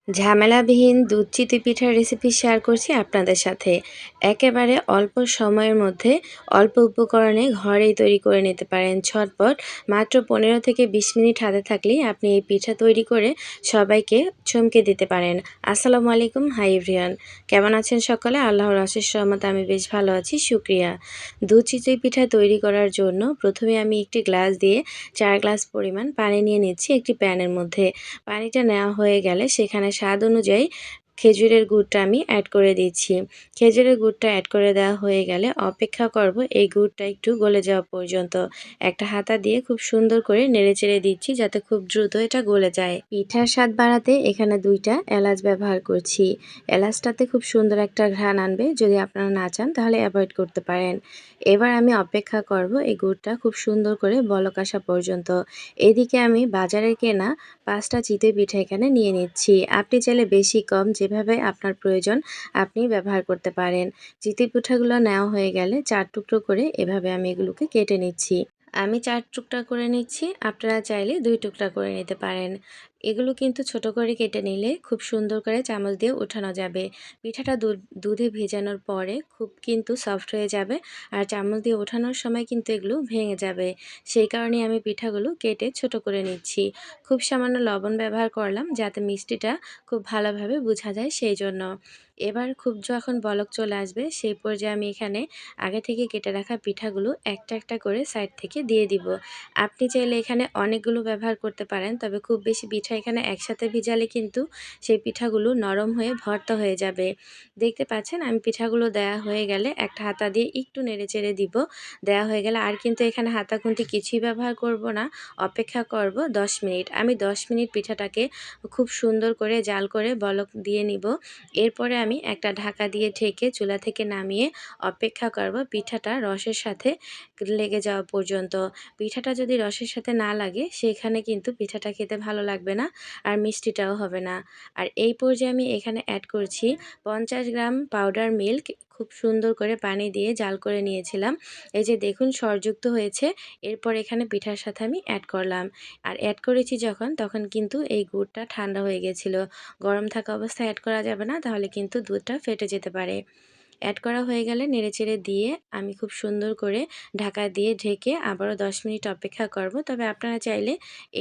ঝামেলাবিহীন দুধ চিতই পিঠার recipe share করছি আপনাদের সাথে। একেবারে অল্প সময়ের মধ্যে অল্প উপকরণে ঘরেই তৈরি করে নিতে পারেন ঝটপট। মাত্র ১৫ থেকে ২০ মিনিট হাতে থাকলেই আপনি এই পিঠা তৈরি করে সবাইকে চমকে দিতে পারেন। আসসালামু আলাইকুম, হাই এভরিওয়ান। কেমন আছেন সকলে? আল্লাহর অশেষ রহমতে আমি বেশ ভালো আছি, শুকরিয়া। দুধ চিতই পিঠা তৈরি করার জন্য প্রথমে আমি একটি গ্লাস দিয়ে ৪ গ্লাস পরিমাণ পানি নিয়ে নিচ্ছি একটি প্যানের মধ্যে। পানিটা নেওয়া হয়ে গেলে সেখানে স্বাদ অনুযায়ী খেজুরের গুড়টা আমি অ্যাড করে দিচ্ছি। খেজুরের গুড়টা অ্যাড করে দেওয়া হয়ে গেলে অপেক্ষা করব এই গুড়টা একটু গলে যাওয়া পর্যন্ত। একটা হাতা দিয়ে খুব সুন্দর করে নেড়েচেড়ে দিচ্ছি যাতে খুব দ্রুত এটা গলে যায়। পিঠার স্বাদ বাড়াতে এখানে ২টা এলাচ ব্যবহার করছি। এলাচটাতে খুব সুন্দর একটা ঘ্রাণ আনবে। যদি আপনারা না চান তাহলে অ্যাভয়েড করতে পারেন। এবার আমি অপেক্ষা করব এই গুড়টা খুব সুন্দর করে বলক আসা পর্যন্ত। এদিকে আমি বাজারে কেনা ৫টা চিতই পিঠা এখানে নিয়ে নিচ্ছি। আপনি চাইলে বেশি কম যেভাবে আপনার প্রয়োজন আপনি ব্যবহার করতে পারেন। চিতই পিঠাগুলো নেওয়া হয়ে গেলে ৪ টুকরো করে এভাবে আমি এগুলোকে কেটে নিচ্ছি। আমি ৪ টুকরা করে নিচ্ছি, আপনারা চাইলে ২ টুকরা করে নিতে পারেন। এগুলো কিন্তু ছোট করে কেটে নিলে খুব সুন্দর করে চামচ দিয়ে উঠানো যাবে। পিঠাটা দুধে ভেজানোর পরে খুব কিন্তু সফট হয়ে যাবে, আর চামচ দিয়ে ওঠানোর সময় কিন্তু এগুলো ভেঙে যাবে। সেই কারণেই আমি পিঠাগুলো কেটে ছোট করে নিচ্ছি। খুব সামান্য লবণ ব্যবহার করলাম যাতে মিষ্টিটা খুব ভালোভাবে বোঝা যায় সেইজন্য। এবার খুব যখন বলক চলে আসবে সেই পর্যায়ে আমি এখানে আগে থেকে কেটে রাখা পিঠাগুলো একটা একটা করে সাইড থেকে দিয়ে দিব। আপনি চাইলে এখানে অনেকগুলো ব্যবহার করতে পারেন, তবে খুব বেশি পিঠা এখানে একসাথে ভিজালে কিন্তু সেই পিঠাগুলো নরম হয়ে ভর্তা হয়ে যাবে। দেখতে পাচ্ছেন আমি পিঠাগুলো দেয়া হয়ে গেলে একটা হাতা দিয়ে একটু নেড়েচেড়ে দিব। দেয়া হয়ে গেলে আর কিন্তু এখানে হাতা খুন্তি কিছুই ব্যবহার করব না, অপেক্ষা করব ১০ মিনিট। আমি ১০ মিনিট পিঠাটাকে খুব সুন্দর করে জাল করে বলক দিয়ে নিব। এরপরে আমি একটা ঢাকা দিয়ে ঢেকে চুলা থেকে নামিয়ে অপেক্ষা করব পিঠাটা রসের সাথে লেগে যাওয়া পর্যন্ত। পিঠাটা যদি রসের সাথে না লাগে সেখানে কিন্তু পিঠাটা খেতে ভালো লাগবে না, আর মিষ্টিটাও হবে না। আর এই পর্যায়ে আমি এখানে অ্যাড করছি ৫০ গ্রাম পাউডার মিল্ক। খুব সুন্দর করে পানি দিয়ে জাল করে নিয়েছিলাম। এই যে দেখুন সরযুক্ত হয়েছে। এরপর এখানে পিঠার সাথে আমি অ্যাড করলাম। আর অ্যাড করেছি যখন তখন কিন্তু এই গুড়টা ঠান্ডা হয়ে গেছিলো। গরম থাকা অবস্থায় অ্যাড করা যাবে না, তাহলে কিন্তু দুধটা ফেটে যেতে পারে। অ্যাড করা হয়ে গেলে নেড়েচেড়ে দিয়ে আমি খুব সুন্দর করে ঢাকা দিয়ে ঢেকে আবারও ১০ মিনিট অপেক্ষা করব। তবে আপনারা চাইলে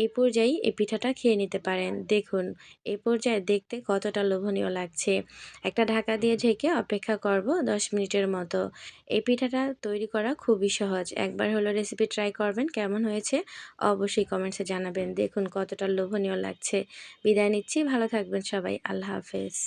এই পর্যায়েই এই পিঠাটা খেয়ে নিতে পারেন। দেখুন এই পর্যায়ে দেখতে কতটা লোভনীয় লাগছে। একটা ঢাকা দিয়ে ঢেকে অপেক্ষা করব ১০ মিনিটের মতো। এই পিঠাটা তৈরি করা খুবই সহজ। একবার হলো রেসিপি ট্রাই করবেন, কেমন হয়েছে অবশ্যই কমেন্টসে জানাবেন। দেখুন কতটা লোভনীয় লাগছে। বিদায় নিচ্ছি, ভালো থাকবেন সবাই। আল্লাহ হাফেজ।